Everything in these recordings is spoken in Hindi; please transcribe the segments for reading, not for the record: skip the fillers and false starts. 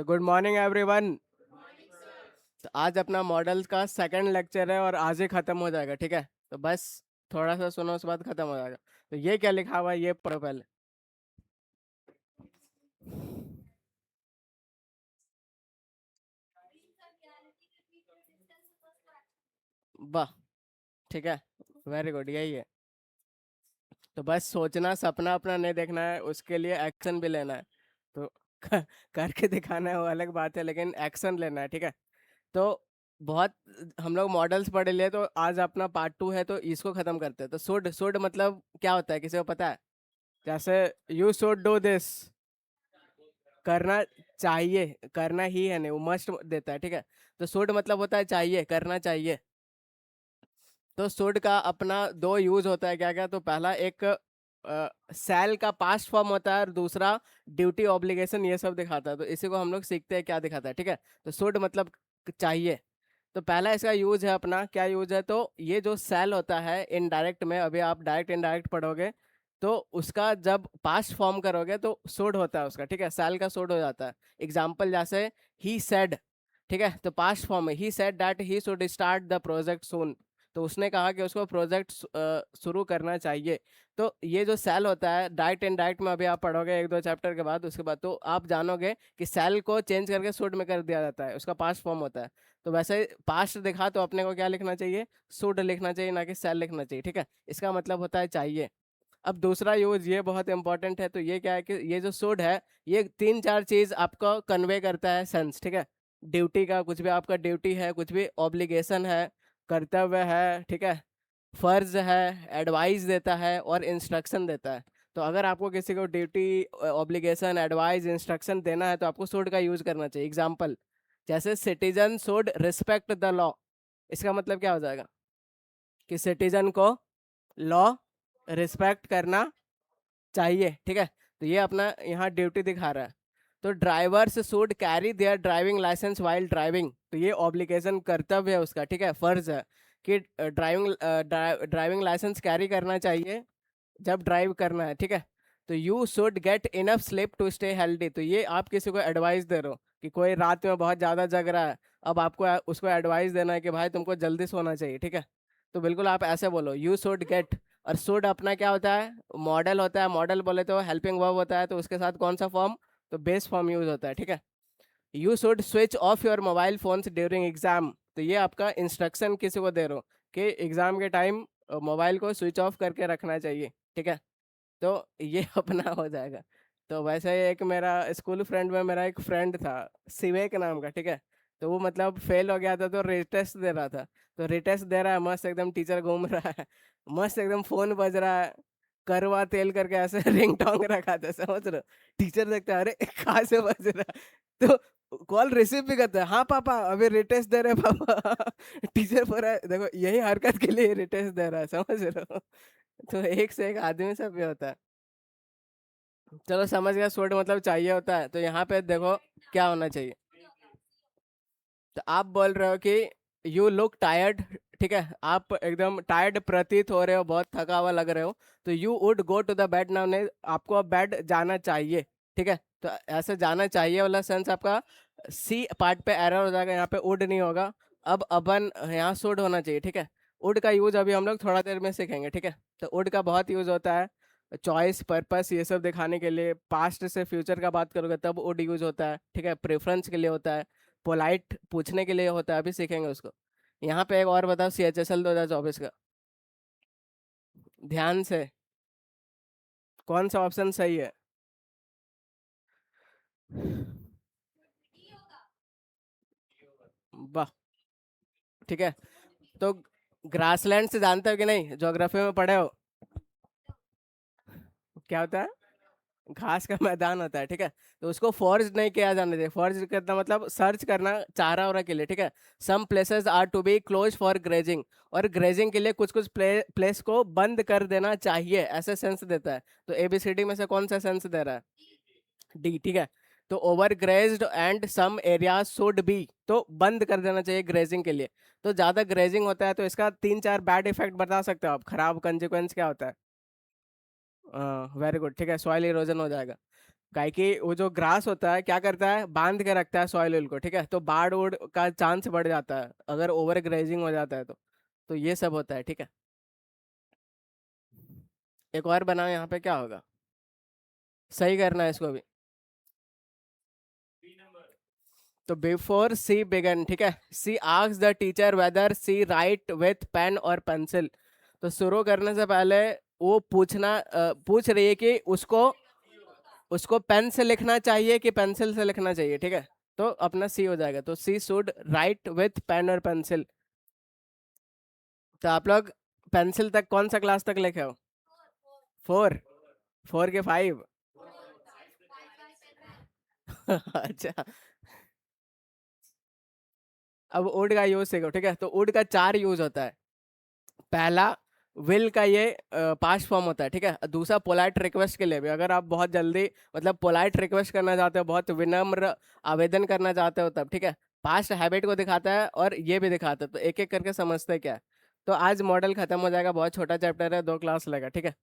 So good morning everyone. तो आज अपना मॉडल्स का सेकंड लेक्चर है और आज ही खत्म हो जाएगा, ठीक है। तो बस थोड़ा सा सुनो, उसके बाद खत्म हो जाएगा। तो ये क्या लिखा हुआ है ये पढ़ो पहले। वाह, ठीक है, वेरी गुड, यही है। तो बस सोचना, सपना अपना नहीं देखना है, उसके लिए एक्शन भी लेना है। तो करके दिखाना है वो अलग बात है, लेकिन एक्शन लेना है, ठीक है। तो बहुत हम लोग मॉडल्स पढ़ लिए, तो आज अपना पार्ट 2 है, तो इसको खत्म करते हैं। तो शुड शुड मतलब क्या होता है, किसी को पता है? जैसे यू शुड डू दिस, करना चाहिए, करना ही है, नहीं वो मस्ट देता है, ठीक है। तो शुड मतलब होता है चाहिए, करना चाहिए। तो शुड का अपना दो यूज होता है, क्या क्या? तो पहला एक सेल का पास्ट फॉर्म होता है, और दूसरा ड्यूटी ऑब्लिगेशन ये सब दिखाता है। तो इसी को हम लोग सीखते हैं क्या दिखाता है, ठीक है। तो शुड मतलब चाहिए। तो पहला इसका यूज है अपना, क्या यूज है? तो ये जो सेल होता है इनडायरेक्ट में, अभी आप डायरेक्ट इनडायरेक्ट पढ़ोगे, तो उसका जब पास्ट फॉर्म करोगे तो शुड होता है उसका, ठीक है। सेल का शुड हो जाता है। एग्जाम्पल जैसे ही सेड, ठीक है, तो पास्ट फॉर्म है, he said that he should start the project soon. तो उसने कहा कि उसको प्रोजेक्ट शुरू करना चाहिए। तो ये जो सेल होता है डायरेक्ट एंड डायरेक्ट में, अभी आप पढ़ोगे एक दो चैप्टर के बाद, उसके बाद तो आप जानोगे कि सेल को चेंज करके शुड में कर दिया जाता है, उसका पास्ट फॉर्म होता है। तो वैसे पास्ट दिखा तो अपने को क्या लिखना चाहिए? शुड लिखना चाहिए, ना कि सेल लिखना चाहिए, ठीक है। इसका मतलब होता है चाहिए। अब दूसरा यूज ये बहुत इंपॉर्टेंट है। तो ये क्या है कि ये जो शुड है, ये तीन चार चीज आपको कन्वे करता है सेंस, ठीक है। ड्यूटी का, कुछ भी आपका ड्यूटी है, कुछ भी ऑब्लिगेशन है, कर्तव्य है, ठीक है, फर्ज है, एडवाइस देता है और इंस्ट्रक्शन देता है। तो अगर आपको किसी को ड्यूटी, ऑब्लिगेशन, एडवाइस, इंस्ट्रक्शन देना है, तो आपको शुड का यूज करना चाहिए। एग्जाम्पल जैसे citizen should respect the law. इसका मतलब क्या हो जाएगा? कि सिटीजन को लॉ रिस्पेक्ट करना चाहिए, ठीक है। तो ये अपना यहाँ ड्यूटी दिखा रहा है। तो drivers should carry their driving licence while driving. तो ये ऑब्लिगेशन, कर्तव्य है उसका, ठीक है, फर्ज है कि ड्राइविंग लाइसेंस कैरी करना चाहिए जब ड्राइव करना है, ठीक है। तो you should get enough sleep to stay healthy. तो ये आप किसी को एडवाइस दे रहे हो कि कोई रात में बहुत ज़्यादा जग रहा है, अब आपको उसको एडवाइस देना है कि भाई तुमको जल्दी सोना चाहिए, ठीक है। तो बिल्कुल आप ऐसे बोलो, यू शुड गेट। और शुड अपना क्या होता है? मॉडल होता है। मॉडल बोले तो हेल्पिंग वर्ब होता है, तो उसके साथ कौन सा फॉर्म? तो बेस फॉर्म यूज होता है, ठीक है। You should switch off your mobile phones during exam. तो ये आपका इंस्ट्रक्शन किसी को दे रहे हो कि एग्जाम के टाइम मोबाइल को स्विच ऑफ करके रखना चाहिए, ठीक है। तो ये अपना हो जाएगा। तो वैसे ही एक मेरा स्कूल फ्रेंड में, मेरा एक फ्रेंड था सिवेक नाम का, ठीक है। तो वो मतलब फेल हो गया था, तो रिटेस्ट दे रहा था। तो रिटेस्ट दे रहा है, मस्त एकदम, टीचर घूम रहा है, मस्त एकदम फोन बज रहा है, करवा तेल करके ऐसे रिंग टोंग रखा था, समझ रहे हो? टीचर देखता है, अरे कहाँ से बज रहा है? तो कॉल रिसीव भी करता है, हाँ पापा अभी रिटेस्ट दे रहे पापा। टीचर बोल रहा है देखो यही हरकत के लिए रिटेस्ट दे रहा है, समझ रहे हो? तो एक से एक आदमी सब भी होता है। चलो समझ गया, सूट मतलब चाहिए होता है। तो यहाँ पे देखो क्या होना चाहिए। तो आप बोल रहे हो कि यू लुक टायर्ड, ठीक है, आप एकदम टायर्ड प्रतीत हो रहे हो, बहुत थका हुआ लग रहे हो। तो you would go to the bed now, नहीं आपको अब बेड जाना चाहिए, ठीक है। तो ऐसे जाना चाहिए वाला सेंस आपका सी पार्ट पे एरर हो जाएगा, यहाँ पे वुड नहीं होगा। अब अपन यहाँ शुड होना चाहिए, ठीक है। वुड का यूज अभी हम लोग थोड़ा देर में सीखेंगे, ठीक है। तो वुड का बहुत यूज होता है चॉइस, पर्पस, ये सब दिखाने के लिए। पास्ट से फ्यूचर का बात करोगे तब वुड यूज होता है, ठीक है। प्रेफरेंस के लिए होता है, पोलाइट पूछने के लिए होता है, अभी सीखेंगे उसको। यहाँ पे एक और बताओ, CHSL 2024 का, ध्यान से, कौन सा ऑप्शन सही है? वाह, ठीक है। तो ग्रासलैंड से जानते हो कि नहीं, ज्योग्राफी में पढ़े हो? क्या होता है? घास का मैदान होता है, ठीक है। तो उसको फॉर्ज नहीं किया जाना चाहिए। फॉर्ज करना मतलब सर्च करना, चारा वारा के लिए, ठीक है। Some places are to be close for grazing. और ग्रेजिंग के लिए कुछ कुछ प्लेस को बंद कर देना चाहिए, ऐसे सेंस देता है। तो ABCD में से कौन सा सेंस दे रहा है? डी, ठीक है। तो over grazed and some area should be, तो बंद कर देना चाहिए ग्रेजिंग के लिए। तो ज्यादा ग्रेजिंग होता है तो इसका तीन चार बैड इफेक्ट बता सकते हो आप, खराब कंसिक्वेंस क्या होता है? वेरी गुड, ठीक है, सॉइल इरोजन हो जाएगा। काहे कि वो जो ग्रास होता है क्या करता है, बांध के रखता है सॉइल ऑयल को, ठीक है, तो बाढ़ उड़ का चांस बढ़ जाता है अगर ओवर ग्रेजिंग हो जाता है तो ये सब होता है, ठीक है। एक और बनाओ, यहाँ पे क्या होगा, सही करना है इसको भी। तो बिफोर सी बिगन, ठीक है, she ask the teacher whether she write with pen और पेंसिल। तो शुरू करने से पहले वो पूछ रही है कि उसको उसको पेन से लिखना चाहिए कि पेंसिल से लिखना चाहिए, ठीक है। तो अपना सी हो जाएगा, तो सी शुड राइट विथ पेन और पेंसिल। तो आप लोग पेंसिल तक कौन सा क्लास तक लिखे हो? 4? 4 के 5? अच्छा। अब वुड का यूज सीखो, ठीक है, तो वुड का 4 यूज होता है। पहला, विल का ये पास्ट फॉर्म होता है, ठीक है। दूसरा, पोलाइट रिक्वेस्ट के लिए भी, अगर आप बहुत जल्दी मतलब पोलाइट रिक्वेस्ट करना चाहते हो, बहुत विनम्र आवेदन करना चाहते हो तब, ठीक है। पास्ट हैबिट को दिखाता है और ये भी दिखाता है, तो एक एक करके समझते हैं क्या है। तो आज मॉडल खत्म हो जाएगा, बहुत छोटा चैप्टर है, 2 क्लास लगेगा, ठीक है।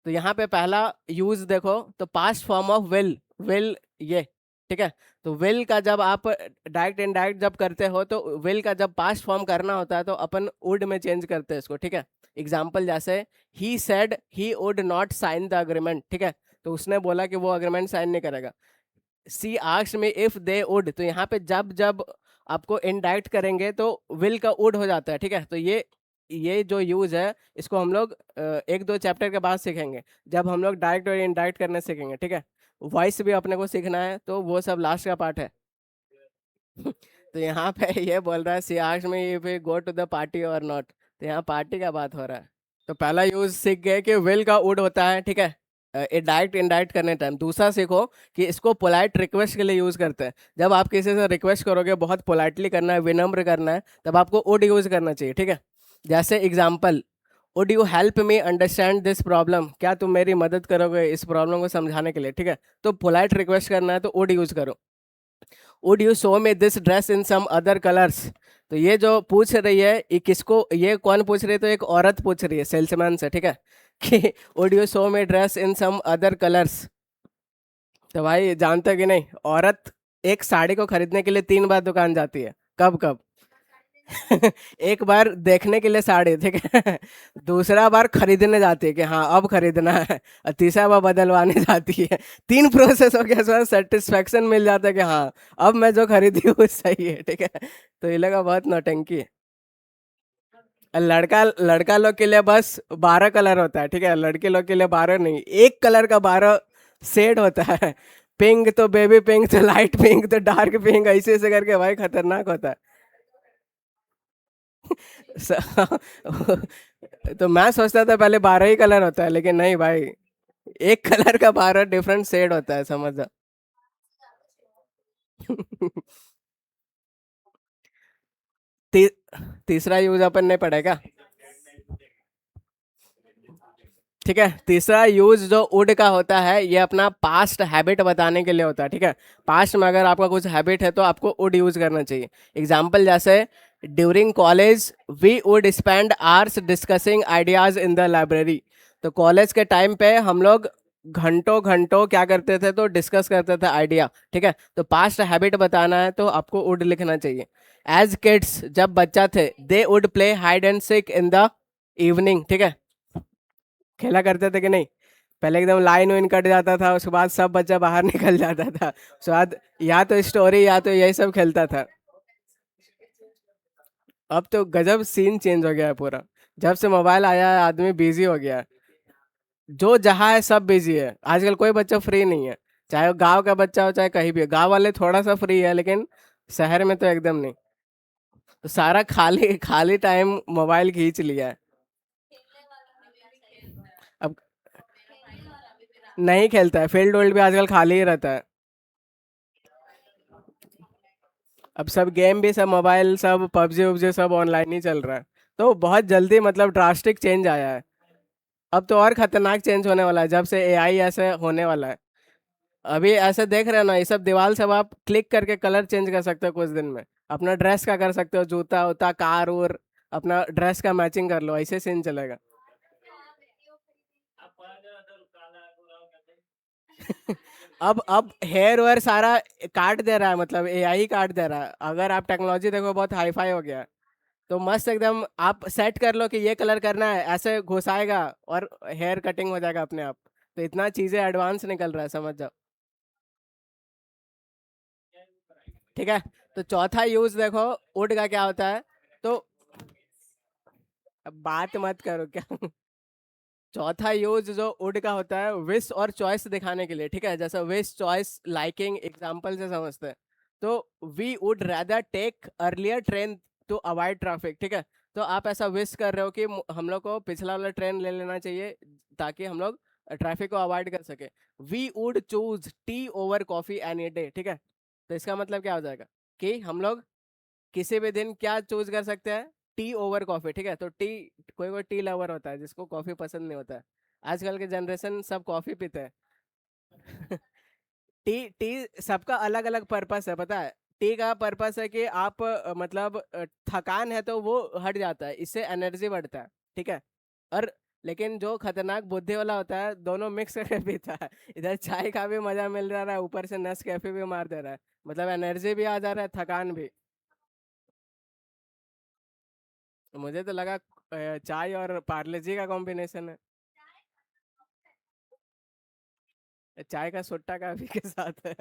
तो यहाँ पे पहला यूज देखो, तो past form of will, will ये, ठीक है। तो विल का जब आप डायरेक्ट इनडायरेक्ट जब करते हो, तो विल का जब पास्ट फॉर्म करना होता है तो अपन वुड में चेंज करते हैं इसको, ठीक है। एग्जाम्पल जैसे ही said he would not sign the agreement, ठीक है, तो उसने बोला कि वो अग्रीमेंट साइन नहीं करेगा। सी asked me if they would, तो यहाँ पे जब जब आपको इनडायरेक्ट करेंगे तो विल का वुड हो जाता है, ठीक है। तो ये जो यूज है इसको हम लोग 1-2 चैप्टर के बाद सीखेंगे, जब हम लोग डायरेक्ट और इनडायरेक्ट करने सीखेंगे, ठीक है। वॉइस भी अपने को सीखना है, तो वो सब लास्ट का पार्ट है। तो यहाँ पे ये बोल रहा है she asked me if we go to the party और नॉट, तो यहाँ पार्टी का बात हो रहा है। तो पहला यूज सीख गए कि विल का वुड होता है, ठीक है, डायरेक्ट इनडायरेक्ट करने टाइम। दूसरा सीखो कि इसको पोलाइट रिक्वेस्ट के लिए यूज करते हैं, जब आप किसी से रिक्वेस्ट करोगे, बहुत पोलाइटली करना है, विनम्र करना है, तब आपको वुड यूज करना चाहिए, ठीक है। जैसे example, would you help me understand this problem, क्या तुम मेरी मदद करोगे इस प्रॉब्लम को समझाने के लिए, ठीक है। तो पोलाइट रिक्वेस्ट करना है तो वुड यूज करो। Would you show me this dress in some other colours, तो ये जो पूछ रही है ये किसको, ये कौन पूछ रही है, तो एक औरत पूछ रही है सेल्समैन से, ठीक है, कि would you show me dress in some other colours. तो भाई जानते हो कि नहीं, औरत एक साड़ी को खरीदने के लिए 3 बार दुकान जाती है, कब कब? एक बार देखने के लिए साड़ी, ठीक है, दूसरा बार खरीदने जाती है कि हाँ अब खरीदना है, और तीसरा बार बदलवाने जाती है। 3 प्रोसेस हो गया, उसमें सेटिस्फेक्शन मिल जाता है कि हाँ अब मैं जो खरीदी हूँ सही है, ठीक है। तो ये लगा बहुत नौटंकी है। लड़का लड़का लोग के लिए बस 12 कलर होता है, ठीक है, लड़के लोग के लिए 12 नहीं, एक कलर का 12 शेड होता है। पिंक तो बेबी पिंक, तो लाइट पिंक, तो डार्क पिंक, ऐसे ऐसे करके भाई खतरनाक होता है। स- तो मैं सोचता था पहले 12 ही कलर होता है, लेकिन नहीं भाई, एक कलर का 12 डिफरेंट शेड होता है, समझ जा। ती, तीसरा यूज अपन नहीं पढ़ेगा, ठीक है। तीसरा यूज जो वुड का होता है, ये अपना पास्ट हैबिट बताने के लिए होता है, ठीक है। पास्ट में अगर आपका कुछ हैबिट है तो आपको वुड यूज करना चाहिए। एग्जाम्पल जैसे, during college we would spend hours discussing ideas in the library. तो कॉलेज के टाइम पे हम लोग घंटों घंटों क्या करते थे, तो डिस्कस करते थे आइडिया, ठीक है। तो पास्ट हैबिट बताना है तो आपको वुड लिखना चाहिए। एज किड्स, जब बच्चा थे, they would play hide and seek in the evening, ठीक है, खेला करते थे कि नहीं? पहले एकदम लाइन वाइन कट जाता था, उसके बाद सब बच्चा बाहर निकल जाता था, उसके बाद या तो स्टोरी या तो यही सब खेलता था। अब तो गजब सीन चेंज हो गया है पूरा, जब से मोबाइल आया है आदमी बिजी हो गया है। जो जहाँ है सब बिजी है, आजकल कोई बच्चा फ्री नहीं है, चाहे वो गांव का बच्चा हो चाहे कहीं भी हो। गांव वाले थोड़ा सा फ्री है, लेकिन शहर में तो एकदम नहीं। तो सारा खाली खाली टाइम मोबाइल खींच लिया है। अब नहीं खेलता है, फील्ड वर्ल्ड भी आजकल खाली ही रहता है। अब सब गेम भी, सब मोबाइल, सब पबजी उबजी सब ऑनलाइन ही चल रहा है। तो बहुत जल्दी मतलब ड्रास्टिक चेंज आया है। अब तो और खतरनाक चेंज होने वाला है जब से एआई ऐसे होने वाला है। अभी ऐसे देख रहे हो ना, ये सब दीवार सब आप क्लिक करके कलर चेंज कर सकते हो कुछ दिन में। अपना ड्रेस का कर सकते हो, जूता उता, कार और अपना ड्रेस का मैचिंग कर लो, ऐसे सीन चलेगा। अब हेयर वेयर सारा काट दे रहा है, मतलब एआई काट दे रहा है। अगर आप टेक्नोलॉजी देखो बहुत हाई फाई हो गया है। तो मस्त एकदम आप सेट कर लो कि ये कलर करना है, ऐसे घुसाएगा और हेयर कटिंग हो जाएगा अपने आप। तो इतना चीजें एडवांस निकल रहा है, समझ जाओ। ठीक है। तो चौथा यूज देखो वुड का क्या होता है। तो अब बात मत करो क्या। चौथा यूज जो वुड का होता है विश और चॉइस दिखाने के लिए, ठीक है, जैसा विश चॉइस लाइकिंग एग्जांपल से समझते हैं। तो we would rather take earlier train to avoid traffic, ठीक है। तो आप ऐसा विश कर रहे हो कि हम लोग को पिछला वाला ट्रेन ले लेना चाहिए ताकि हम लोग ट्रैफिक को अवॉइड कर सके। We would choose tea over coffee any day, ठीक है। तो इसका मतलब क्या हो जाएगा कि हम लोग किसी भी दिन क्या चूज कर सकते हैं, टी ओवर कॉफी, ठीक है। तो टी, कोई कोई टी लवर होता है जिसको कॉफी पसंद नहीं होता है। आजकल के जनरेशन सब कॉफी पीते हैं। टी टी सबका अलग अलग पर्पस है, पता है। टी का पर्पस है कि आप मतलब थकान है तो वो हट जाता है, इससे एनर्जी बढ़ता है, ठीक है। और लेकिन जो खतरनाक बुद्धि वाला होता है दोनों मिक्स करके पीता है। इधर चाय का भी मजा मिल रहा है, ऊपर से नेस कैफे भी मार दे रहा है, मतलब एनर्जी भी आ जा रहा है, थकान भी। मुझे तो लगा चाय और पार्ले जी का कॉम्बिनेशन है। चाय का सुट्टा काफी के साथ है।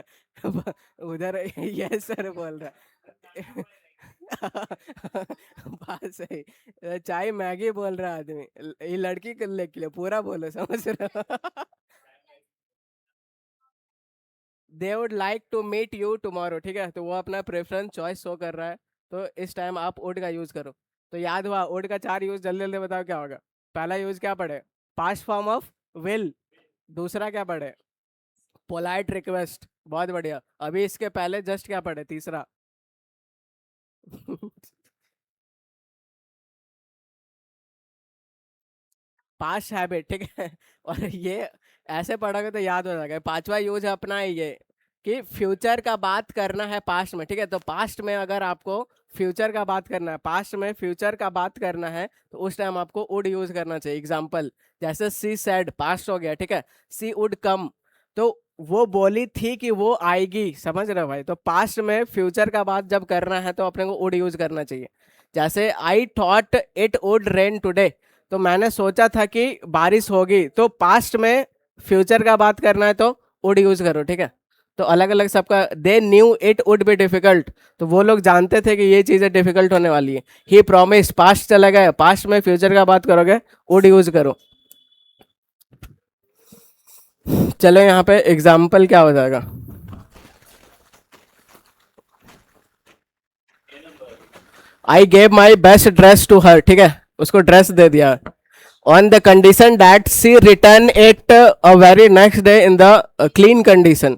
उधर ये सर बोल रहा है। बात सही, चाय मैगी बोल रहा है आदमी। ये लड़की के लिए पूरा बोलो, समझ रहे हो। They would like to meet you tomorrow, ठीक है। तो वो अपना प्रेफरेंस चॉइस शो कर रहा है। तो इस टाइम आप वुड का यूज करो। तो याद हुआ वुड का चार यूज, जल्दी जल्दी बताओ क्या होगा। पहला यूज क्या पढ़े, पास्ट फॉर्म ऑफ विल। दूसरा क्या पढ़े, पोलाइट रिक्वेस्ट, बहुत बढ़िया। अभी इसके पहले जस्ट क्या पढ़े, तीसरा। पास्ट हैबिट, ठीक है। और ये ऐसे पढ़ोगे तो याद हो जाएगा। पांचवा यूज है अपना ये कि फ्यूचर का बात करना है पास्ट में, ठीक है। तो पास्ट में अगर आपको फ्यूचर का बात करना है, पास्ट में फ्यूचर का बात करना है, तो उस टाइम आपको वुड यूज करना चाहिए। एग्जाम्पल जैसे सी सेड, पास्ट हो गया, ठीक है। सी वुड कम, तो वो बोली थी कि वो आएगी, समझ रहे हो भाई। तो पास्ट में फ्यूचर का बात जब करना है तो अपने को वुड यूज करना चाहिए। जैसे I thought it would rain today, तो मैंने सोचा था कि बारिश होगी। तो पास्ट में फ्यूचर का बात करना है तो वुड यूज करो, ठीक है। तो अलग अलग सबका, they knew it would be difficult, तो वो लोग जानते थे कि ये चीजें डिफिकल्ट होने वाली है। ही प्रॉमिस, पास्ट चला गया, पास्ट में फ्यूचर का बात करोगे वुड यूज करो। चलो यहाँ पे एग्जाम्पल क्या हो जाएगा। I gave my best dress to her, ठीक है, उसको ड्रेस दे दिया। On the condition that she return it a very next day in the clean condition.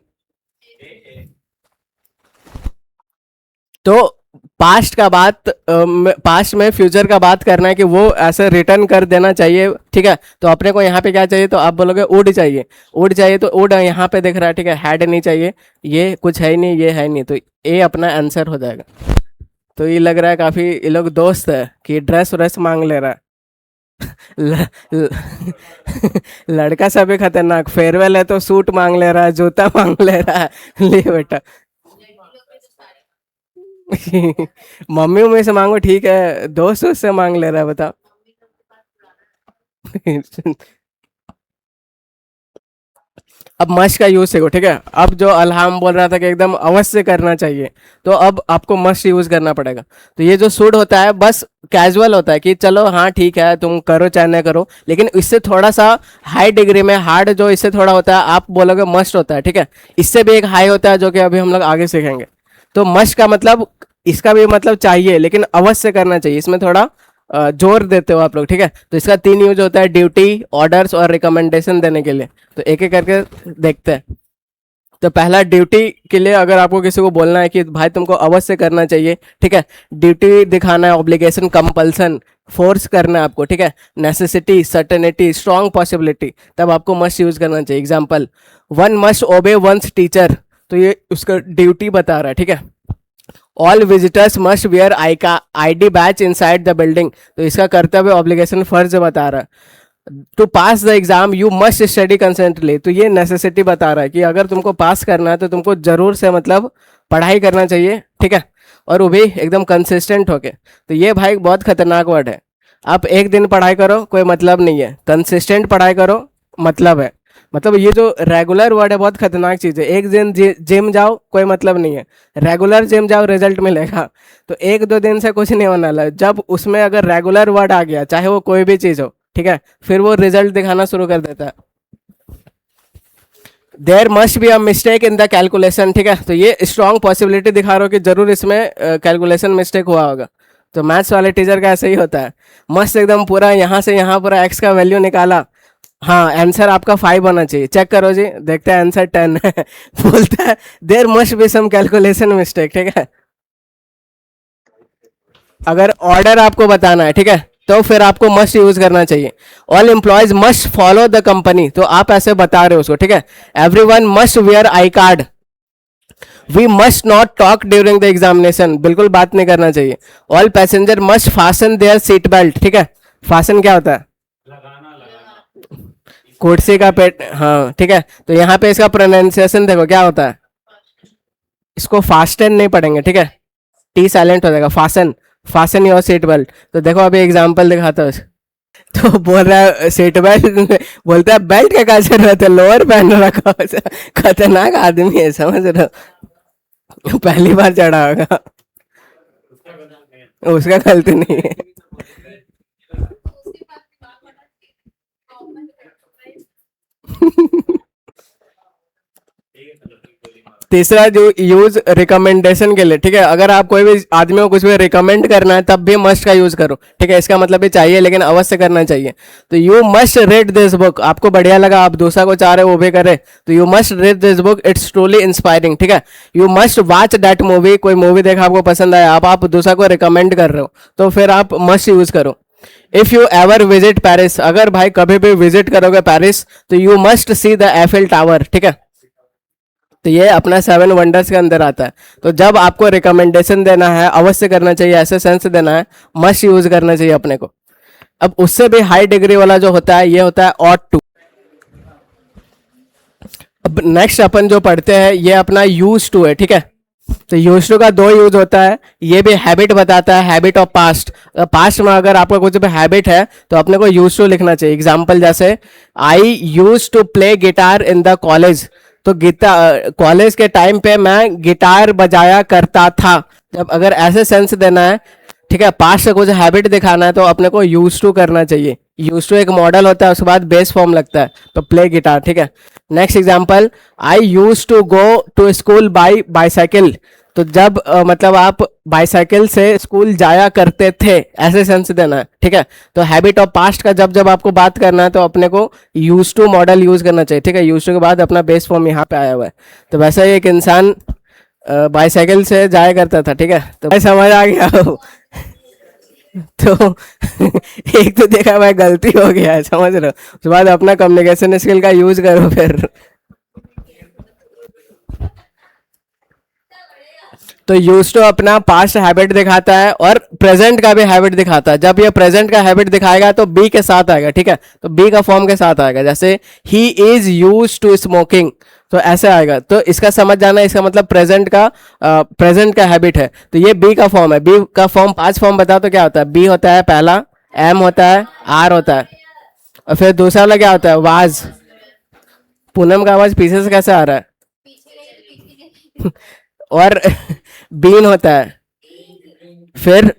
तो पास्ट का बात, पास्ट में फ्यूचर का बात करना है कि वो ऐसे रिटर्न कर देना चाहिए, ठीक है। तो अपने को यहाँ पे क्या चाहिए, तो आप बोलोगे वुड चाहिए। वुड चाहिए तो वुड यहाँ पे दिख रहा है, ठीक है। हैड नहीं चाहिए, ये कुछ है ही नहीं, ये है नहीं, तो ये अपना आंसर हो जाएगा। तो ये लग रहा है काफी ये लोग दोस्त है कि ड्रेस व्रेस मांग ले रहा है। ल, ल, लड़का सब ही खतरनाक, फेयरवेल है तो सूट मांग ले रहा है, जूता मांग ले रहा है। ले बेटा। मम्मी उम्मी से मांगो ठीक है, दोस्त दोस्त से मांग ले रहा है, बताओ। अब मस्ट का यूज देखो, ठीक है। अब जो अल्हाम बोल रहा था कि एकदम अवश्य करना चाहिए, तो अब आपको मस्ट यूज करना पड़ेगा। तो ये जो सूट होता है बस कैजुअल होता है कि चलो हाँ ठीक है तुम करो चाहे ना करो, लेकिन इससे थोड़ा सा हाई डिग्री में हार्ड, जो इससे थोड़ा होता है आप बोलोगे मस्ट होता है, ठीक है। इससे भी एक हाई होता है जो कि अभी हम लोग आगे सीखेंगे। तो मस्ट का मतलब, इसका भी मतलब चाहिए लेकिन अवश्य करना चाहिए, इसमें थोड़ा जोर देते हो आप लोग, ठीक है। तो इसका तीन यूज होता है, ड्यूटी, ऑर्डर्स और रिकमेंडेशन देने के लिए। तो एक एक करके देखते हैं। तो पहला ड्यूटी के लिए, अगर आपको किसी को बोलना है कि भाई तुमको अवश्य करना चाहिए, ठीक है। ड्यूटी दिखाना है, ऑब्लिगेशन, कंपल्सन, फोर्स करना है आपको, ठीक है। नेसेसिटी, सर्टेनिटी, स्ट्रॉन्ग पॉसिबिलिटी, तब आपको मस्ट यूज करना चाहिए। Example, one must obey one's teacher, तो ये उसका ड्यूटी बता रहा है, ठीक है। All visitors must wear I का ID badge inside the building, तो इसका कर्तव्य, ऑब्लिगेशन, फर्ज बता रहा है। To pass the exam you must study constantly. तो ये नेसेसिटी बता रहा है कि अगर तुमको पास करना है तो तुमको जरूर से मतलब पढ़ाई करना चाहिए, ठीक है, और वो भी एकदम कंसिस्टेंट होके। तो ये भाई बहुत खतरनाक वर्ड है। आप एक दिन पढ़ाई करो कोई मतलब नहीं है, कंसिस्टेंट पढ़ाई करो मतलब है। मतलब ये जो रेगुलर वर्ड है बहुत खतरनाक चीज़ है। एक दिन जिम जाओ कोई मतलब नहीं है, रेगुलर जिम जाओ रिजल्ट मिलेगा। तो एक दो दिन से कुछ नहीं होने वाला है। जब उसमें अगर रेगुलर वर्ड आ गया, चाहे वो कोई भी चीज़ हो, ठीक है, फिर वो रिजल्ट दिखाना शुरू कर देता है। There must be a mistake in the calculation, ठीक है, तो ये स्ट्रॉन्ग पॉसिबिलिटी दिखा रहा हो कि जरूर इसमें कैलकुलेशन मिस्टेक हुआ होगा। तो मैथ्स वाले टीचर का ऐसे ही होता है, मस्त एकदम पूरा यहाँ से यहाँ पूरा एक्स का वैल्यू निकाला, हाँ आंसर आपका 5 होना चाहिए, चेक करो जी, देखते हैं आंसर 10 है। बोलता है there must be some calculation mistake, ठीक है। अगर ऑर्डर आपको बताना है, ठीक है, तो फिर आपको मस्ट यूज करना चाहिए। All employees must follow the company, तो आप ऐसे बता रहे हो उसको, ठीक है। Everyone must wear I card. We must not talk during the examination, बिल्कुल बात नहीं करना चाहिए। All passenger must fasten their seat belt, ठीक है। फासन क्या होता है? कुर्सी का पेट, हाँ ठीक है। तो यहाँ पे इसका प्रोनाउंसिएशन देखो क्या होता है, इसको फास्टन नहीं पढ़ेंगे, ठीक है, टी साइलेंट हो जाएगा, fasten, fasten your seat belt. तो देखो अभी एग्जांपल दिखाता हूँ। तो बोल रहा है सीट बेल्ट, बोलता है बेल्ट का क्या जरूरत है, लोअर पहन रखा हो। खतरनाक आदमी है, समझ रहे हो, पहली बार चढ़ा होगा, उसका गलती नहीं है। तीसरा जो यूज रिकमेंडेशन के लिए, ठीक है, अगर आप कोई भी आदमी को कुछ भी रिकमेंड करना है तब भी मस्ट का यूज करो, ठीक है। इसका मतलब भी चाहिए लेकिन अवश्य करना चाहिए। तो you must read this book, आपको बढ़िया लगा, आप दूसरा को चाह रहे वो भी करे, तो you must read this book, it's truly inspiring, ठीक है। You must watch that movie, कोई मूवी देखा आपको पसंद आया, आप दूसरा को रिकमेंड कर रहे हो, तो फिर आप मस्ट यूज करो। If you ever visit Paris, अगर भाई कभी भी विजिट करोगे पेरिस, तो you must see the Eiffel tower, ठीक है। तो ये अपना 7 वंडर्स के अंदर आता है। तो जब आपको रिकमेंडेशन देना है अवश्य करना चाहिए, ऐसे सेंस देना है, मस्ट यूज करना चाहिए अपने को। अब उससे भी हाई डिग्री वाला जो होता है ये होता है ऑट टू। अब नेक्स्ट अपन जो पढ़ते हैं ये अपना यूज टू है, ठीक है। तो यूज टू का 2 यूज होता है, ये भी हैबिट बताता है, हैबिट ऑफ पास्ट। पास्ट में अगर आपका कुछ भी हैबिट है तो अपने को यूज टू लिखना चाहिए। एग्जाम्पल जैसे I use to play guitar in the college, तो गिटार कॉलेज के टाइम पे मैं गिटार बजाया करता था। जब अगर ऐसे सेंस देना है, ठीक है, पास्ट से कुछ हैबिट दिखाना है तो अपने को यूज टू करना चाहिए। यूज टू एक मॉडल होता है, उसके बाद बेस फॉर्म लगता है, तो प्ले गिटार, ठीक है। Next example, I use to go to school by bicycle, तो जब मतलब आप बाईसाइकिल से स्कूल जाया करते थे, ऐसे सेंस देना है, ठीक है। तो हैबिट ऑफ पास्ट का जब जब आपको बात करना है तो अपने को यूज टू मॉडल यूज करना चाहिए, ठीक है। यूज टू के बाद अपना बेस फॉर्म यहाँ पे आया हुआ है। तो वैसे ही एक इंसान बाईसाइकिल से जाया करता था, ठीक है, तो भाई समझ आ गया हो। तो एक तो देखा भाई गलती हो गया है, समझ रहे हो, उसके बाद अपना कम्युनिकेशन स्किल का यूज करो फिर। तो यूज टू अपना पास्ट हैबिट दिखाता है और प्रेजेंट का भी हैबिट दिखाता है। जब ये प्रेजेंट का हैबिट दिखाएगा तो बी के साथ आएगा, ठीक है, तो बी का फॉर्म के साथ आएगा। जैसे he is use to smoking, तो ऐसे आएगा। तो इसका समझ जाना, इसका मतलब प्रेजेंट का हैबिट है। तो ये बी का फॉर्म है। बी का फॉर्म 5 फॉर्म बताओ तो क्या होता है? बी होता है पहला, एम होता है, आर होता है, और फिर दूसरा वाला क्या होता है? वाज। पूनम का आवाज पीछे से कैसे आ रहा है? और बीन होता है, फिर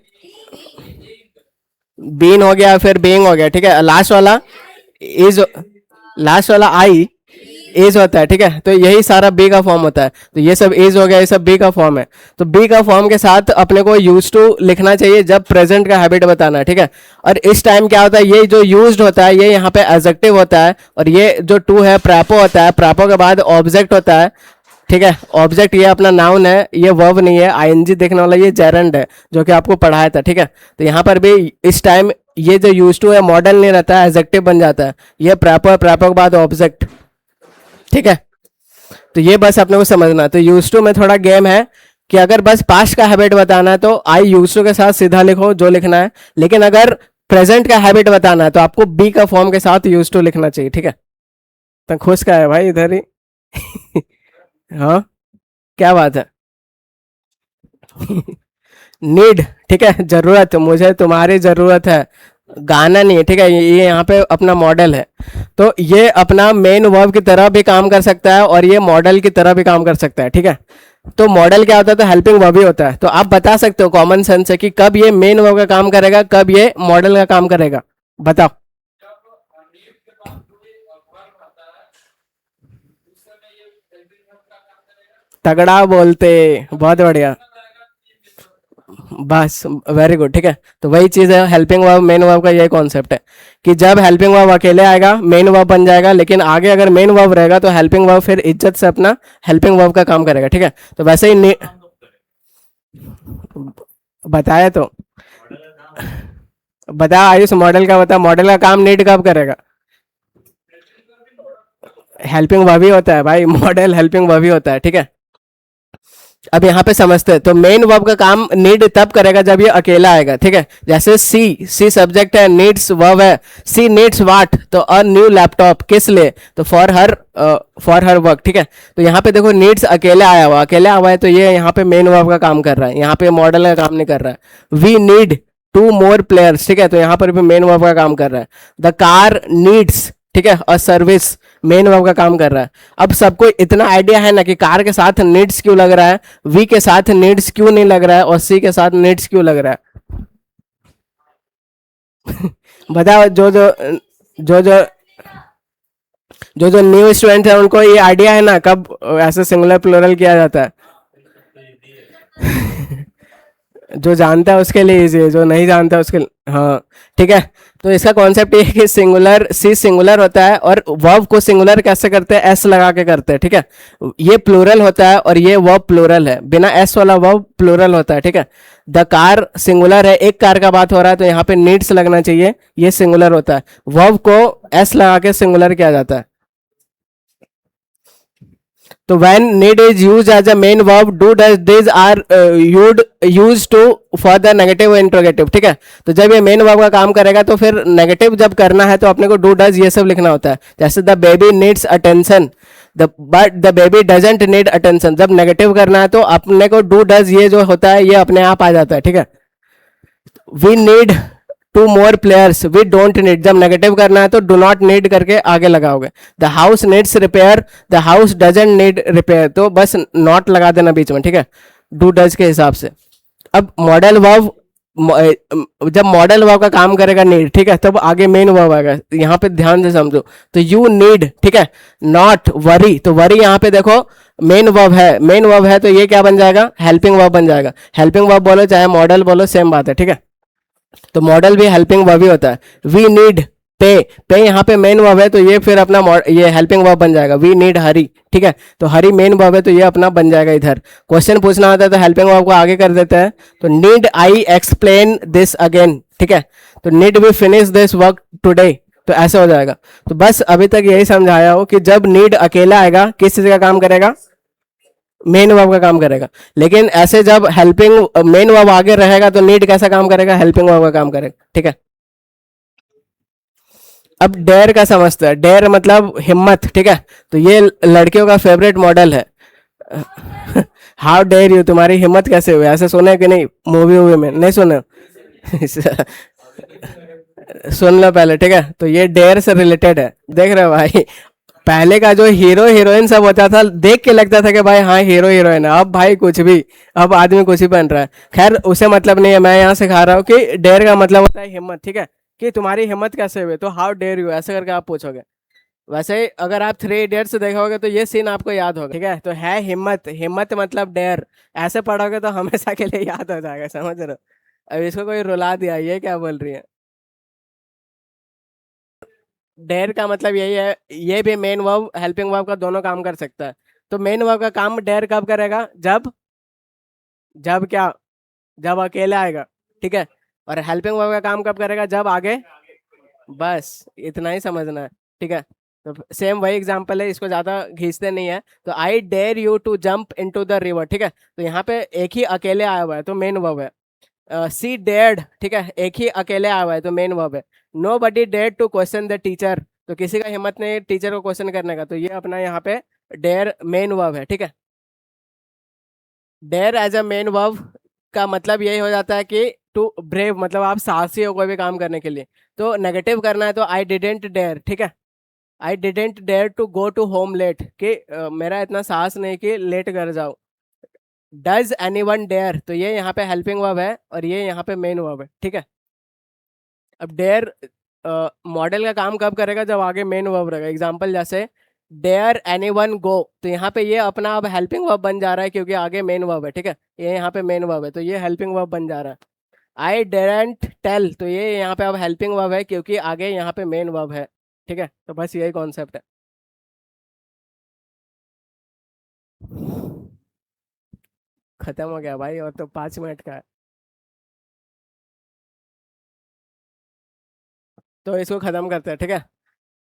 बीन हो गया, फिर बीइंग हो गया, ठीक है। लास्ट वाला आई एज होता है, ठीक है। तो यही सारा बी का फॉर्म होता है। तो ये सब एज हो गया, ये सब बी का फॉर्म है। तो बी का फॉर्म के साथ अपने को यूज टू लिखना चाहिए जब प्रेजेंट का हैबिट बताना है, ठीक है। और इस टाइम क्या होता है, ये जो यूज्ड होता है ये यहाँ पे एडजेक्टिव होता है, और ये जो टू है प्रैपो होता है, प्रैपो के बाद ऑब्जेक्ट होता है, ठीक है। ऑब्जेक्ट ये अपना नाउन है, ये वर्ब नहीं है। आईएनजी देखने वाला ये जेरंड है जो कि आपको पढ़ाया था, ठीक है। तो यहाँ पर भी इस टाइम ये जो यूज टू है मॉडल नहीं रहता है, एडजेक्टिव बन जाता है। ये प्रैपो है, प्रैपो के बाद ऑब्जेक्ट, ठीक है। तो ये बस अपने को समझना। तो यूज टू में थोड़ा गेम है कि अगर बस पास्ट का हैबिट बताना है तो आई यूज टू के साथ सीधा लिखो जो लिखना है, लेकिन अगर प्रेजेंट का हैबिट बताना है तो आपको बी का फॉर्म के साथ यूज टू लिखना चाहिए, ठीक है। तो खुश का है भाई इधर ही। हाँ, क्या बात है। नीड, ठीक है, जरूरत, मुझे तुम्हारी जरूरत है। गाना नहीं है, ठीक है, ये यहाँ पे अपना मॉडल है। तो ये अपना मेन वर्ब की तरह भी काम कर सकता है और ये मॉडल की तरह भी काम कर सकता है, ठीक है। तो मॉडल क्या होता है, तो हेल्पिंग वर्ब ही होता है। तो आप बता सकते हो कॉमन सेंस से कि कब ये मेन वर्ब का काम करेगा, कब ये मॉडल का काम करेगा, बताओ। तगड़ा बोलते, बहुत बढ़िया। बस, वेरी गुड, ठीक है। तो वही चीज है, हेल्पिंग वर्ब मेन वर्ब का यही कॉन्सेप्ट है कि जब हेल्पिंग वर्ब अकेले आएगा मेन वर्ब बन जाएगा, लेकिन आगे अगर मेन वर्ब रहेगा तो हेल्पिंग वर्ब फिर इज्जत से अपना हेल्पिंग वर्ब का काम करेगा, ठीक है। तो वैसे ही बताया तो, बता आयुष मॉडल का बता, मॉडल का काम नीड कब करेगा। हेल्पिंग वर्ब ही होता है भाई, मॉडल हेल्पिंग वर्ब ही होता है, ठीक है। अब यहाँ पे समझते हैं, तो मेन वर्ब का काम नीड तब करेगा जब ये अकेला आएगा, ठीक है। जैसे सी सब्जेक्ट है, नीड्स वर्ब है। सी नीड्स व्हाट, तो अ न्यू लैपटॉप, किस लिए, तो फॉर हर वर्क, ठीक है। तो यहाँ पे देखो नीड्स अकेले आया हुआ है, तो ये यहाँ पे मेन वर्ब का काम कर रहा है, यहाँ पे मॉडल का काम नहीं कर रहा है। We need to more players, ठीक है, तो यहाँ पर भी मेन वर्ब का काम कर रहा है। द कार नीड्स, ठीक है, और सर्विस मेन वर्ब का काम कर रहा है। अब सबको इतना आइडिया है ना कि कार के साथ नीड्स क्यों लग रहा है, वी के साथ नीड्स क्यों नहीं लग रहा है, और सी के साथ नीड्स क्यों लग रहा है। बताओ, जो जो जो न्यू स्टूडेंट है उनको ये आइडिया है ना कब ऐसे सिंगुलर प्लूरल किया जाता है। जो जानता है उसके लिए इजी है, जो नहीं जानता है उसके लिए, हाँ, ठीक है। तो इसका कॉन्सेप्ट ये है कि सिंगुलर सी सिंगुलर होता है और वर्ब को सिंगुलर कैसे करते हैं, एस लगा के करते हैं, ठीक है। ये प्लूरल होता है और ये वर्ब प्लूरल है, बिना एस वाला वर्ब प्लूरल होता है, ठीक है। द कार सिंगुलर है, एक कार का बात हो रहा है तो यहाँ पे नीड्स लगना चाहिए, ये सिंगुलर होता है। वर्ब को एस लगा के सिंगुलर किया जाता है। तो when need is used as a main verb, do does these are used to for the negative interrogative, ठीक है। तो जब ये मेन वर्ब का काम करेगा तो फिर नेगेटिव जब करना है तो अपने को डू डज ये सब लिखना होता है। जैसे the baby needs attention, but the baby doesn't need attention, जब नेगेटिव करना है तो अपने को डू डज ये जो होता है ये अपने आप आ जाता है, ठीक है। We need to more players, we don't need, जब नेगेटिव करना है तो डू नॉट नीड करके आगे लगाओगे। The house needs repair, the house doesn't need repair, तो बस नॉट लगा देना बीच में, ठीक है, डू डज के हिसाब से। अब मॉडल वर्ब, जब मॉडल वर्ब का काम करेगा नीड, ठीक है, तब आगे मेन वर्ब आएगा, यहाँ पे ध्यान से समझो। तो यू नीड, ठीक है, नॉट वरी, तो वरी यहाँ पे देखो मेन वर्ब है, मेन वर्ब है तो ये क्या बन जाएगा, हेल्पिंग वर्ब बन जाएगा। हेल्पिंग वर्ब बोलो चाहे मॉडल बोलो सेम बात है, ठीक है। तो मॉडल भी हेल्पिंग वर्ब ही होता है। वी नीड पे, पे यहाँ पे मेन वर्ब है तो ये फिर अपना ये हेल्पिंग वर्ब बन जाएगा। वी नीड हरी, ठीक है, तो हरी मेन वर्ब है तो ये अपना बन जाएगा इधर। क्वेश्चन पूछना होता है तो हेल्पिंग वर्ब को आगे कर देते हैं। तो need I explain this again, ठीक है, तो need we finish this work today, तो ऐसे हो जाएगा। तो बस अभी तक यही समझाया हो कि जब नीड अकेला आएगा किस चीज का काम करेगा, मेन वर्ब का काम करेगा। लेकिन ऐसे जब हेल्पिंग मेन वर्ब आगे रहेगा तो नीड कैसा काम करेगा, हेल्पिंग वर्ब का काम करेगा, ठीक है। अब डेयर का समझते हैं, डेयर मतलब हिम्मत, ठीक है। तो ये लड़कियों का फेवरेट मॉडल है। हाउ डेयर यू, तुम्हारी हिम्मत कैसे हुई, ऐसे सुने कि नहीं, मूवी वूवी में नहीं सुने। सुन लो पहले, ठीक है। तो ये डेयर से रिलेटेड है, देख रहे हो भाई, पहले का जो हीरो हीरोइन सब होता था देख के लगता था कि भाई हाँ हीरो हीरोइन है, अब भाई कुछ भी, अब आदमी कुछ भी बन रहा है। खैर उसे मतलब नहीं है, मैं यहाँ सिखा रहा हूँ कि डेयर का मतलब होता है हिम्मत, ठीक है, कि तुम्हारी हिम्मत कैसे हुई, तो हाउ डेयर यू ऐसे करके आप पूछोगे। वैसे ही अगर आप 3 इडियट्स देखोगे तो ये सीन आपको याद होगा, ठीक है। तो है हिम्मत, हिम्मत मतलब डेयर, ऐसे पढ़ोगे तो हमेशा के लिए याद हो जाएगा, समझ रहे हो। अब इसको कोई रुला दिया, ये क्या बोल रही है। डेयर का मतलब यही है, ये भी मेन वर्ब हेल्पिंग वर्ब का दोनों काम कर सकता है। तो मेन वर्ब का काम डेयर कब करेगा, जब, जब क्या, जब अकेले आएगा, ठीक है। और हेल्पिंग वर्ब का काम कब करेगा, जब आगे, बस इतना ही समझना है, ठीक है। तो सेम वही एग्जांपल है, इसको ज्यादा खींचते नहीं है। तो I dare you to jump into the river, ठीक है। तो यहाँ पे एक ही अकेले आया हुआ है तो मेन वर्ब है। सी डेयर्ड, ठीक है, एक ही अकेले आया हुआ है तो मेन वर्ब है। Nobody dare to question the teacher, तो किसी का हिम्मत नहीं टीचर को क्वेश्चन करने का, तो ये अपना यहाँ पे डेयर मेन वर्ब है, ठीक है। Dare as a main verb का मतलब यही हो जाता है कि टू ब्रेव, मतलब आप साहसी हो कोई भी काम करने के लिए। तो नेगेटिव करना है तो आई डिडेंट डेयर, ठीक है, I didn't dare to go to home late, कि मेरा इतना साहस नहीं कि लेट कर जाओ। डज एनी वन डेयर, तो ये यहाँ पे हेल्पिंग वर्ब है और ये यहाँ पे मेन वर्ब है, ठीक है। अब डेयर मॉडल का काम कब करेगा, जब आगे मेन वर्ब रहेगा। एग्जांपल जैसे डेयर एनी वन गो, तो यहाँ पे ये अपना अब हेल्पिंग वर्ब बन जा रहा है क्योंकि आगे मेन वर्ब है, ठीक है, ये यहाँ पे मेन वर्ब है तो ये हेल्पिंग वर्ब बन जा रहा है। आई डेरेंट टेल, तो ये यहाँ पे अब हेल्पिंग वर्ब है क्योंकि आगे यहाँ पे मेन वर्ब है, ठीक है। तो बस यही कॉन्सेप्ट है। खत्म हो गया भाई, और तो 5 मिनट का है। तो इसको खत्म करते हैं, ठीक है।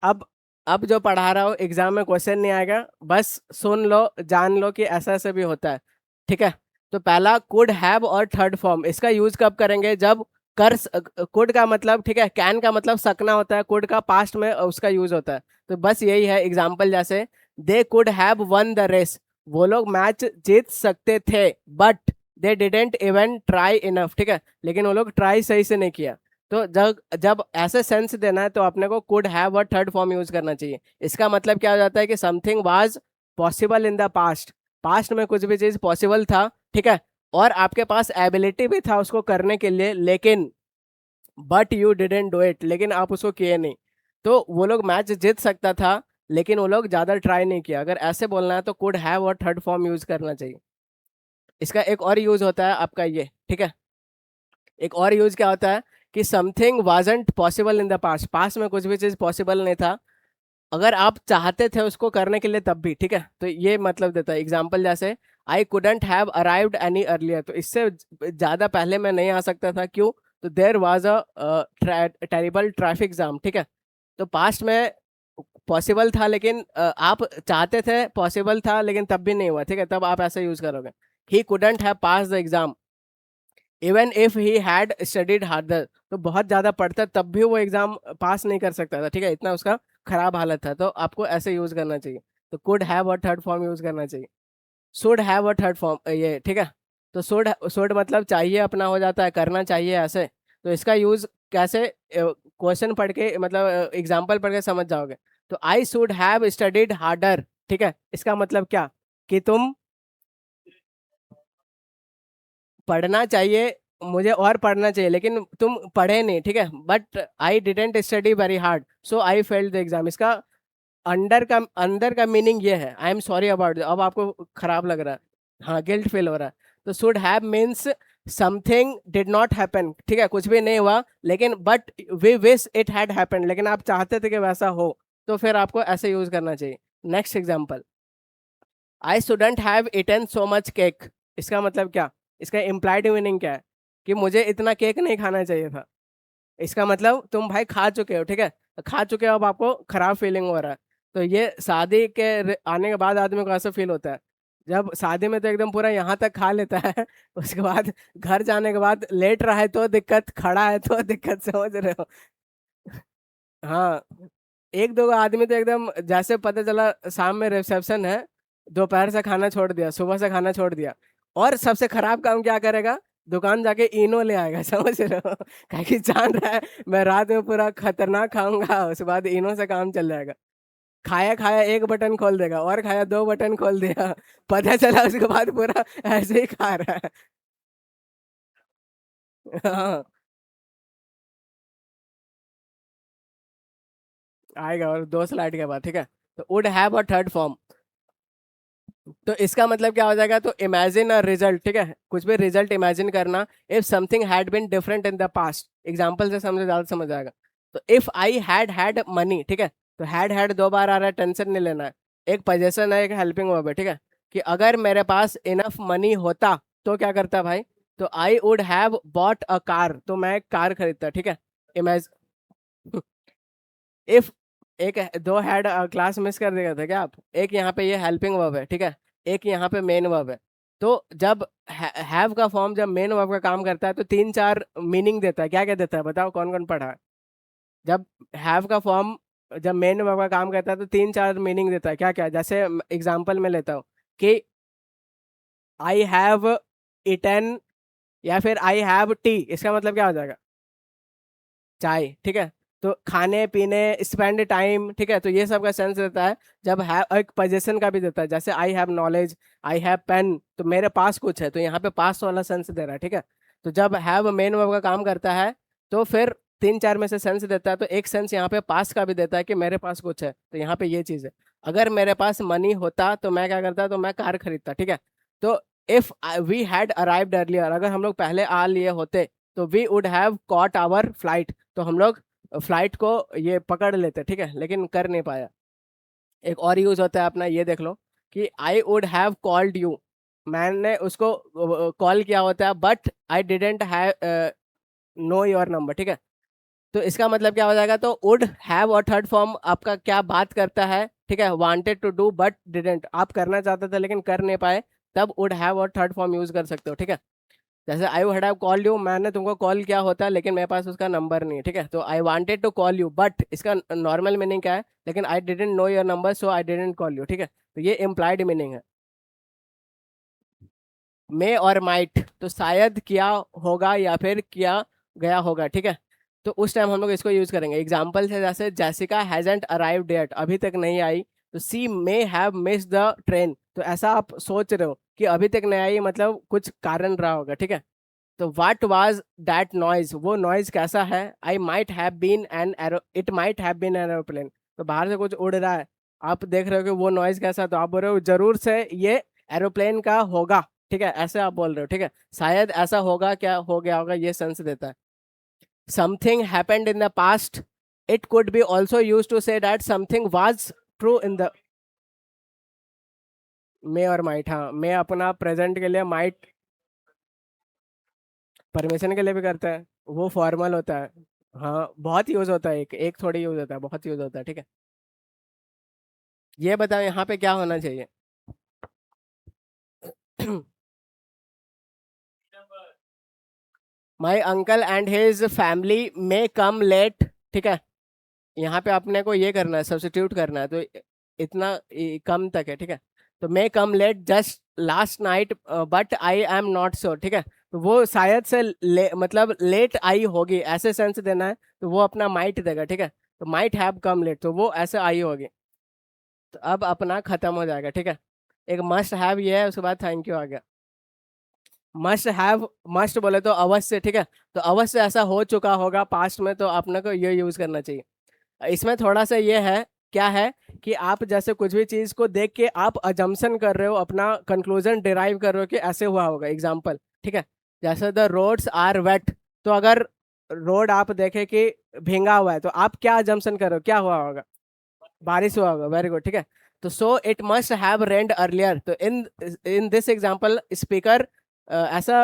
अब अब जो पढ़ा रहा हूँ एग्जाम में क्वेश्चन नहीं आएगा, बस सुन लो, जान लो कि ऐसा ऐसा भी होता है, ठीक है। तो पहला कुड हैव और थर्ड फॉर्म, इसका यूज कब करेंगे, जब कर, कुड का मतलब, ठीक है, कैन का मतलब सकना होता है, कुड का पास्ट में उसका यूज होता है। तो बस यही है। एग्जाम्पल जैसे they could have won the race, वो लोग मैच जीत सकते थे, but they didn't even try enough, ठीक है, लेकिन वो लोग ट्राई सही से नहीं किया। तो जब जब ऐसे सेंस देना है तो अपने को कुड हैव और थर्ड फॉर्म यूज करना चाहिए। इसका मतलब क्या हो जाता है कि something was possible in the past, past में कुछ भी चीज पॉसिबल था, ठीक है, और आपके पास एबिलिटी भी था उसको करने के लिए, लेकिन but you didn't do it, लेकिन आप उसको किए नहीं। तो वो लोग मैच जीत सकता था लेकिन वो लोग ज्यादा ट्राई नहीं किया। अगर ऐसे बोलना है तो कुड हैव और थर्ड फॉर्म यूज करना चाहिए। इसका एक और यूज होता है आपका ये, ठीक है, एक और यूज क्या होता है कि something wasn't possible in the past, past में कुछ भी चीज पॉसिबल नहीं था, अगर आप चाहते थे उसको करने के लिए तब भी, ठीक है, तो ये मतलब देता है। एग्जाम्पल जैसे I couldn't have arrived any earlier, तो इससे ज्यादा पहले मैं नहीं आ सकता था, क्यों, तो there was a terrible traffic jam, ठीक है। तो पास्ट में पॉसिबल था लेकिन आप चाहते थे, पॉसिबल था लेकिन तब भी नहीं हुआ, ठीक है, तब आप ऐसा यूज करोगे। He couldn't have pass the exam even if he had studied harder, तो बहुत ज्यादा पढ़ता तब भी वो एग्जाम पास नहीं कर सकता था, ठीक है, इतना उसका खराब हालत था। तो आपको ऐसे यूज करना चाहिए। तो कुड हैव और थर्ड फॉर्म यूज करना चाहिए। शुड हैव और थर्ड फॉर्म ये, ठीक है। तो शुड मतलब चाहिए अपना हो जाता है, करना चाहिए ऐसे। तो इसका यूज कैसे, क्वेश्चन पढ़ के, मतलब एग्जाम्पल पढ़ के समझ जाओगे। तो I should have studied harder, ठीक है, इसका मतलब क्या, कि तुम पढ़ना चाहिए, मुझे और पढ़ना चाहिए लेकिन तुम पढ़े नहीं, ठीक है, but I didn't study very hard so I failed the exam. इसका अंदर का मीनिंग ये है, आई एम सॉरी अबाउट, अब आपको खराब लग रहा है, हाँ, गिल्ट फील हो रहा है। तो should have means something did not happen, ठीक है, कुछ भी नहीं हुआ लेकिन but we wish it had happened, लेकिन आप चाहते थे कि वैसा हो, तो फिर आपको ऐसे यूज करना चाहिए। Next example, I shouldn't have eaten so much cake, इसका मतलब क्या, इसका इम्प्लाइड मीनिंग क्या है, कि मुझे इतना केक नहीं खाना चाहिए था। इसका मतलब तुम भाई खा चुके हो, ठीक है, खा चुके हो, अब आपको खराब फीलिंग हो रहा है। तो ये शादी के आने के बाद आदमी को ऐसा फील होता है। जब शादी में तो एकदम पूरा यहाँ तक खा लेता है उसके बाद घर जाने के बाद लेट रहा है तो दिक्कत, खड़ा है तो दिक्कत, समझ रहे हो। हाँ, एक दो आदमी तो एकदम जैसे पता चला शाम में रिसेप्शन है, दोपहर से खाना छोड़ दिया, सुबह से खाना छोड़ दिया, और सबसे खराब काम क्या करेगा, दुकान जाके इनो ले आएगा, समझ रहे हो कहीं कि जान रहा है मैं रात में पूरा खतरनाक खाऊंगा, उसके बाद इनो से काम चल जाएगा। खाया खाया एक बटन खोल देगा, और खाया दो बटन खोल दिया, पता चला उसके बाद पूरा ऐसे ही खा रहा है। हाँ, आएगा, और 2 स्लाइड के बाद, ठीक है। तो वुड हैव और थर्ड फॉर्म, तो इसका मतलब क्या हो जाएगा, तो इमेजिन अ रिजल्ट, ठीक है, कुछ भी रिजल्ट इमेजिन करना। If something had been different in the past, example से समझे ज्यादा समझ आएगा। तो if I had had money, ठीक है, तो हैड 2 बार आ रहा है, टेंशन नहीं लेना है। एक पोजेशन है, एक हेल्पिंग वर्ब है, ठीक है, कि अगर मेरे पास इनफ मनी होता तो क्या करता भाई, तो आई would have bought a car, तो मैं एक कार खरीदता, ठीक है। इमेज इफ एक दो हैड क्लास मिस कर देगा था क्या आप, एक यहाँ पे ये हेल्पिंग वर्ब है, ठीक है, एक यहाँ पे मेन वर्ब है। तो जब हैव का फॉर्म जब मेन वर्ब का काम करता है तो 3-4 मीनिंग देता है। क्या क्या देता है बताओ, कौन कौन पढ़ा है? जब हैव का फॉर्म जब मेन वर्ब का काम करता है तो 3-4 मीनिंग देता है। क्या क्या? जैसे एग्जांपल में लेता हूँ कि आई हैव इटन, या फिर आई हैव टी, इसका मतलब क्या हो जाएगा? चाय, ठीक है। तो खाने पीने, स्पेंड टाइम, ठीक है। तो ये सब का सेंस देता है। जब हैव एक पोजीशन का भी देता है, जैसे I have knowledge, I have pen, तो मेरे पास कुछ है, तो यहाँ पे पास वाला सेंस दे रहा है, ठीक है। तो जब हैव मेन वर्ब का काम करता है तो फिर 3-4 में से सेंस देता है, तो एक सेंस यहाँ पे पास का भी देता है कि मेरे पास कुछ है, तो यहाँ पे ये चीज़ है। अगर मेरे पास मनी होता तो मैं क्या करता, तो मैं कार खरीदता, ठीक है। तो if we had arrived earlier, अगर हम लोग पहले आ लिए होते तो we would have caught our flight, तो हम लोग फ्लाइट को ये पकड़ लेते, ठीक है, लेकिन कर नहीं पाया। एक और यूज होता है अपना, ये देख लो कि I would have called you, मैंने उसको कॉल किया होता है, but I didn't have no your number, ठीक है। तो इसका मतलब क्या हो जाएगा? तो वुड हैव और थर्ड फॉर्म आपका क्या बात करता है, ठीक है। Wanted to do but didn't, आप करना चाहते थे लेकिन कर नहीं पाए, तब वुड हैव और थर्ड फॉर्म यूज कर सकते हो, ठीक है। जैसे आई वुड हैव कॉल्ड यू, मैंने तुमको कॉल किया होता लेकिन मेरे पास उसका नंबर नहीं है, ठीक है। तो I wanted to call you but इसका नॉर्मल मीनिंग क्या है? लेकिन I didn't know your number so I didn't call you, ठीक है। तो ये इम्प्लाइड मीनिंग है। मे और माइट, तो शायद किया होगा या फिर किया गया होगा, ठीक है। तो उस टाइम हम लोग इसको यूज करेंगे। एग्जाम्पल है जैसे जेसिका हैजंट अराइव्ड येट, अभी तक नहीं आई, तो she may have miss the train, तो ऐसा आप सोच रहे हो कि अभी तक नहीं आई, मतलब कुछ कारण रहा होगा, ठीक है। तो वाट वाज दैट नॉइज, वो नॉइज कैसा है? I might have been an aero, it might have been an aeroplane, तो बाहर से कुछ उड़ रहा है, आप देख रहे हो कि वो नॉइज कैसा, तो आप बोल रहे हो जरूर से ये एरोप्लेन का होगा, ठीक है, ऐसे आप बोल रहे हो, ठीक है। शायद ऐसा होगा, क्या हो गया होगा, ये सेंस देता है। Something happened in the past, it could be also use to say that something was true in the, may और माइट, हाँ, मे अपना प्रेजेंट के लिए, माइट परमिशन के लिए भी करता है, वो फॉर्मल होता है। हाँ, बहुत यूज होता है, एक एक थोड़ी यूज होता है, बहुत यूज होता है, ठीक है। ये बताओ यहाँ पे क्या होना चाहिए? My uncle and his family may come late, ठीक है। यहाँ पे अपने को ये करना है, सब्स्टिट्यूट करना है, तो इतना कम तक है, ठीक है। तो may come late just last night but I am not sure, ठीक है। तो वो शायद से मतलब लेट आई होगी, ऐसे सेंस देना है, तो वो अपना माइट देगा, ठीक है। तो माइट हैव कम लेट, तो वो ऐसे आई होगी। तो अब अपना खत्म हो जाएगा, ठीक है। एक मस्ट हैव ये है, उसके बाद थैंक यू आ गया। मस्ट हैव, मस्ट बोले तो अवश्य, ठीक है। तो अवश्य ऐसा हो चुका होगा पास्ट में, तो अपने को ये यूज करना चाहिए। इसमें थोड़ा सा ये है, क्या है कि आप जैसे कुछ भी चीज को देख के आप अजम्पशन कर रहे हो, अपना कंक्लूजन डिराइव कर रहे हो कि ऐसे हुआ होगा। एग्जाम्पल, ठीक है, जैसे द रोड्स आर वेट, तो अगर रोड आप देखे कि भींगा हुआ है, तो आप क्या अजम्पशन कर रहे हो, क्या हुआ होगा? बारिश हुआ होगा, वेरी गुड, ठीक है। तो so it must have rained earlier, तो इन इन दिस एग्जांपल स्पीकर ऐसा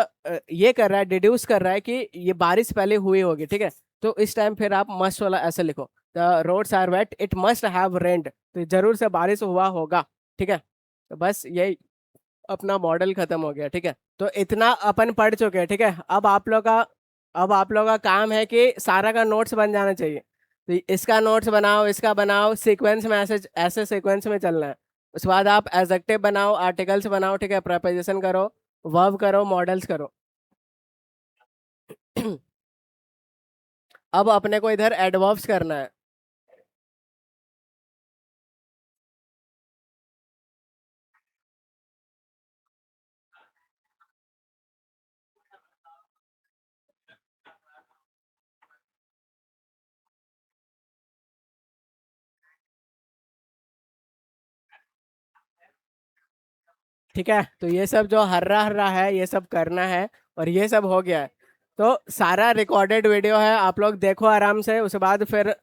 ये कर रहा है, डिड्यूस कर रहा है कि ये बारिश पहले हुई होगी, ठीक है। तो इस टाइम फिर आप मस्ट वाला ऐसे लिखो, the roads are wet it must have rained, तो जरूर से बारिश हुआ होगा, ठीक है। तो बस यही अपना मॉडल खत्म हो गया, ठीक है। तो इतना अपन पढ़ चुके हैं, ठीक है। अब आप लोग का काम है कि सारा का नोट्स बन जाना चाहिए। तो इसका नोट्स बनाओ, इसका बनाओ, सीक्वेंस में ऐसे ऐसे सीक्वेंस में चलना है। उसके बाद आप एडजेक्टिव बनाओ, आर्टिकल्स बनाओ, ठीक है, प्रपोजिशन करो, वर्ब करो, मॉडल्स करो। अब अपने को इधर एडवर्ब्स करना है। ठीक है, तो ये सब जो हर्रा हर्रा है ये सब करना है, और ये सब हो गया है। तो सारा रिकॉर्डेड वीडियो है, आप लोग देखो आराम से। उसके बाद फिर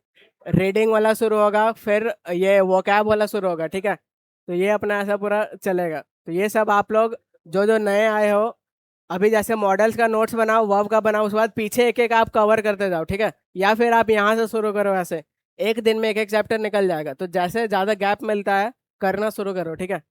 रीडिंग वाला शुरू होगा, फिर ये वोकैब वाला शुरू होगा, ठीक है। तो ये अपना ऐसा पूरा चलेगा। तो ये सब आप लोग जो जो नए आए हो, अभी जैसे मॉडल्स का नोट्स बनाओ, वर्ब का बनाओ, उसके बाद पीछे एक एक आप कवर करते जाओ, ठीक है। या फिर आप यहाँ से शुरू करो, ऐसे एक दिन में एक एक चैप्टर निकल जाएगा। तो जैसे ज़्यादा गैप मिलता है करना शुरू करो, ठीक है।